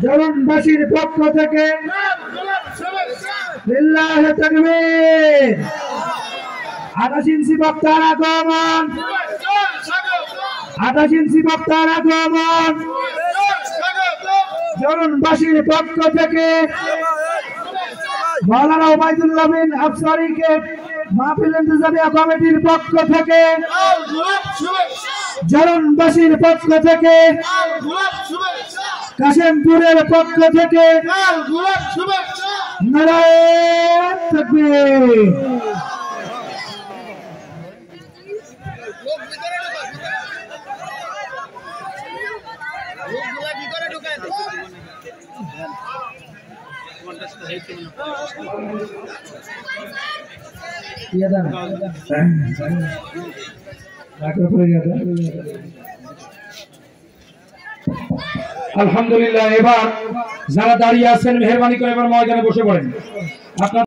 জরুনবাসীর পক্ষ থেকে লিল্লাহি তাকবীর। 28 ইঞ্চি বক্তার আগমন, 28 ইঞ্চি বক্তার আগমন। জরুনবাসীর পক্ষ থেকে মাওলানা ওবায়দুল্লাহ বিন আফসারীকে মাহফিল ইন্তেজামিয়া কমিটির পক্ষ থেকে, জরুনবাসীর পক্ষ থেকে, কাশিমপুরের পক্ষ থেকে নারায়ে তাকবীর। আলহামদুলিল্লাহ। এবার যারা দাঁড়িয়ে আছেন মেহেরবানি করে এবার ময়দানে বসে পড়েন। আপনার